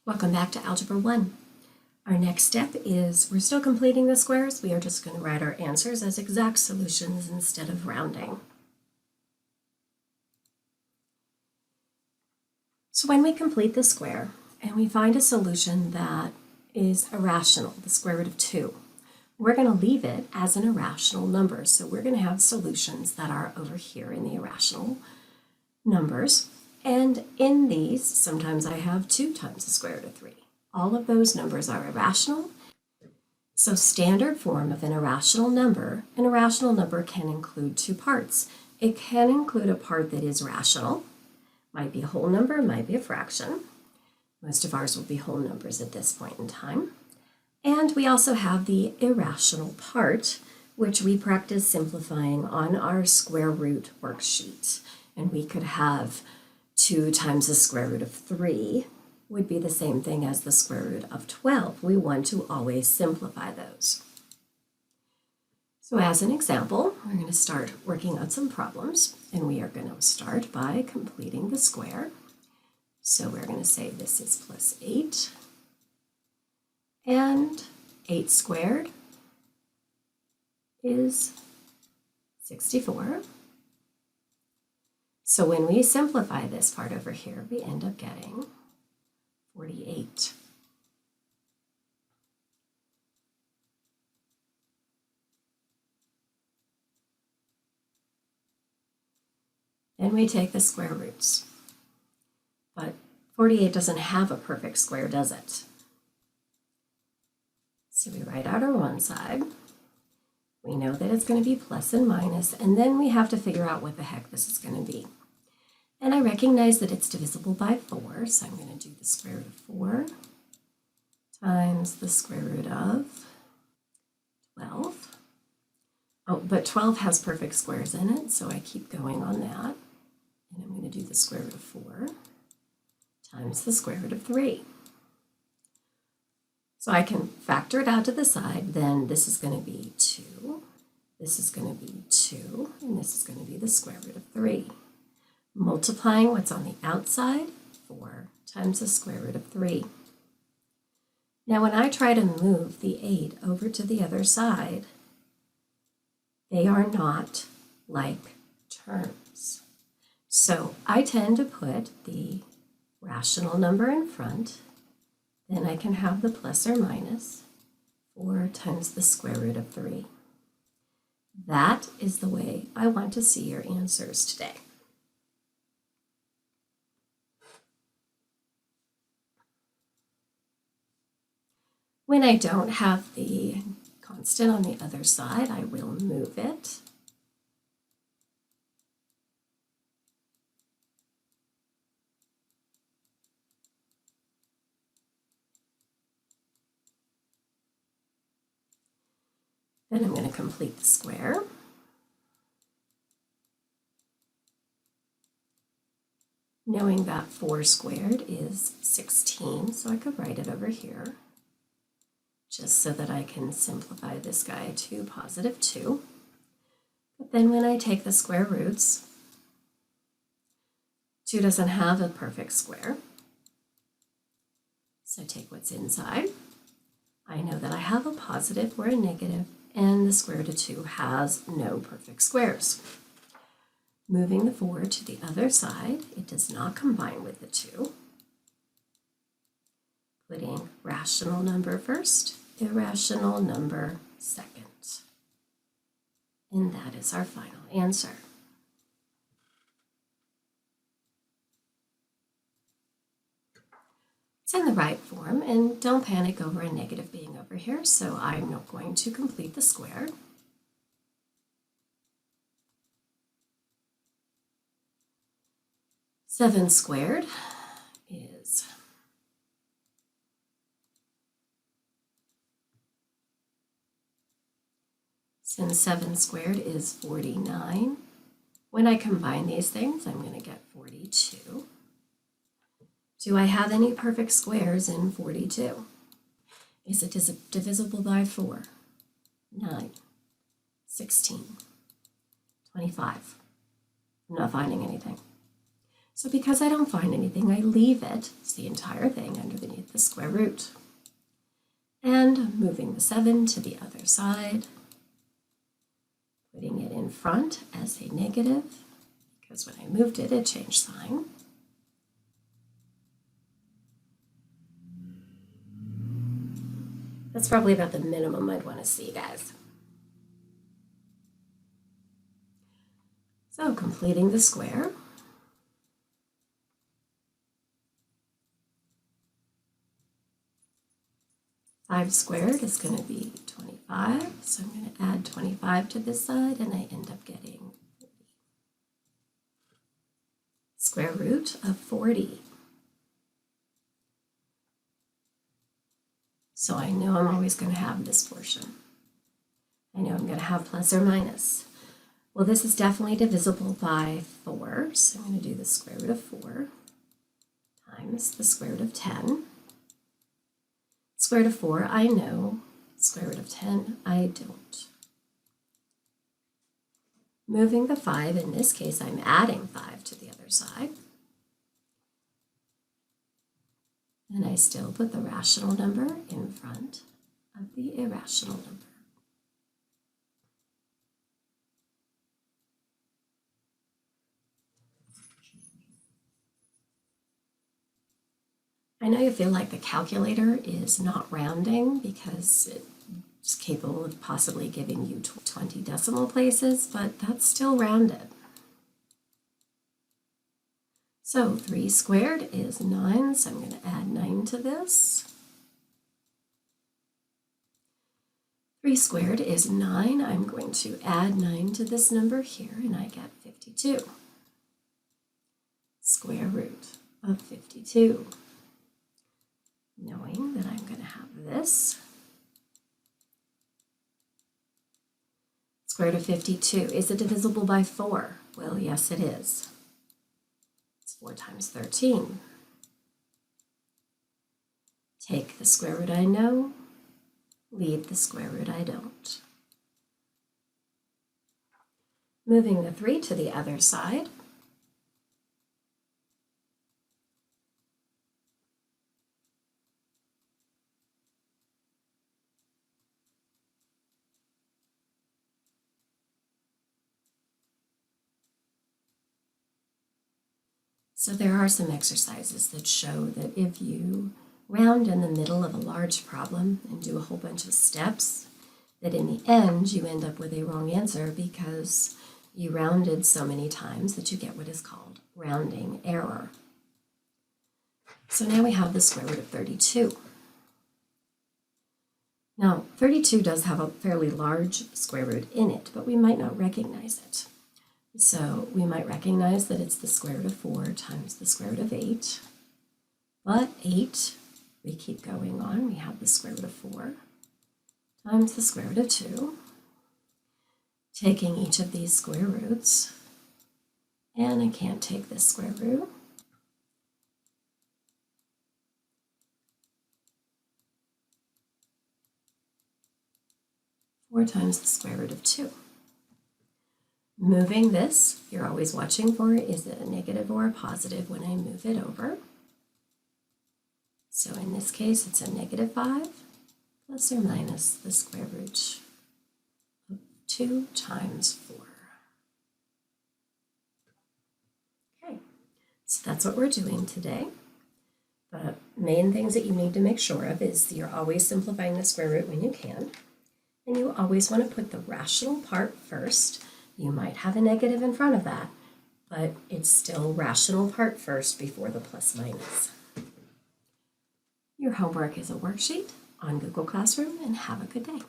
Welcome back to Algebra 1. Our next step is we're still completing the squares. We are just going to write our answers as exact solutions instead of rounding. So when we complete the square and we find a solution that is irrational, the square root of 2, we're going to leave it as an irrational number. So we're going to have solutions that are over here in the irrational numbers. And in these, sometimes I have 2 times the square root of 3. All of those numbers are irrational. So standard form of an irrational number can include 2 parts. It can include a part that is rational. Might be a whole number, might be a fraction. Most of ours will be whole numbers at this point in time. And we also have the irrational part, which we practice simplifying on our square root worksheet. And we could have 2 times the square root of 3 would be the same thing as the square root of 12. We want to always simplify those. So as an example, we're going to start working on some problems, and we are going to start by completing the square. So we're going to say this is plus 8, and 8 squared is 64. So when we simplify this part over here, we end up getting 48. Then we take the square roots. But 48 doesn't have a perfect square, does it? So we write out our one side. We know that it's going to be plus and minus, and then we have to figure out what the heck this is going to be. And I recognize that it's divisible by 4, so I'm going to do the square root of 4 times the square root of 12. Oh, but 12 has perfect squares in it, so I keep going on that. And I'm going to do the square root of 4 times the square root of 3. So I can factor it out to the side. Then this is going to be 2, this is going to be 2, and this is going to be the square root of 3. Multiplying what's on the outside, 4 times the square root of 3. Now when I try to move the 8 over to the other side, they are not like terms. So I tend to put the rational number in front. Then I can have the plus or minus 4 times the square root of 3. That is the way I want to see your answers today. When I don't have the constant on the other side, I will move it. Then I'm going to complete the square. Knowing that 4 squared is 16, so I could write it over here, just so that I can simplify this guy to positive 2. But then when I take the square roots, 2 doesn't have a perfect square. So I take what's inside. I know that I have a positive or a negative, and the square root of 2 has no perfect squares. Moving the 4 to the other side, it does not combine with the 2. Putting rational number first, irrational number second. And that is our final answer. It's in the right form, and don't panic over a negative being over here, so I'm not going to complete the square. Seven squared is 49. When I combine these things, I'm going to get 42. Do I have any perfect squares in 42? Is it divisible by 4? 9, 16, 25. I'm not finding anything. So because I don't find anything, I leave it, it's the entire thing, underneath the square root. And moving the 7 to the other side, putting it in front as a negative, because when I moved it, it changed sign. That's probably about the minimum I'd want to see, guys. So completing the square. Five squared is going to be 25, so I'm going to add 25 to this side, and I end up getting 40. Square root of 40. So I know I'm always going to have this portion. I know I'm going to have plus or minus. Well, this is definitely divisible by 4, so I'm going to do the square root of 4 times the square root of 10. Square root of 4, I know. Square root of 10, I don't. Moving the 5, in this case, I'm adding 5 to the other side. And I still put the rational number in front of the irrational number. I know you feel like the calculator is not rounding because it's capable of possibly giving you 20 decimal places, but that's still rounded. So 3 squared is 9, so I'm going to add 9 to this. 3 squared is 9. I'm going to add 9 to this number here, and I get 52. Square root of 52. Knowing that I'm going to have this. Square root of 52. Is it divisible by 4? Well, yes, it is. 4 times 13. Take the square root I know, leave the square root I don't. Moving the 3 to the other side. So there are some exercises that show that if you round in the middle of a large problem and do a whole bunch of steps, that in the end you end up with a wrong answer because you rounded so many times that you get what is called rounding error. So now we have the square root of 32. Now, 32 does have a fairly large square root in it, but we might not recognize it. So we might recognize that it's the square root of 4 times the square root of 8. But 8, we keep going on. We have the square root of 4 times the square root of 2. Taking each of these square roots, and I can't take this square root. Four times the square root of 2. Moving this, you're always watching for, is it a negative or a positive when I move it over? So in this case, it's a negative 5 plus or minus the square root of 2 times 4. Okay, so that's what we're doing today. The main things that you need to make sure of is you're always simplifying the square root when you can, and you always want to put the rational part first. You might have a negative in front of that, but it's still rational part first before the plus minus. Your homework is a worksheet on Google Classroom, and have a good day.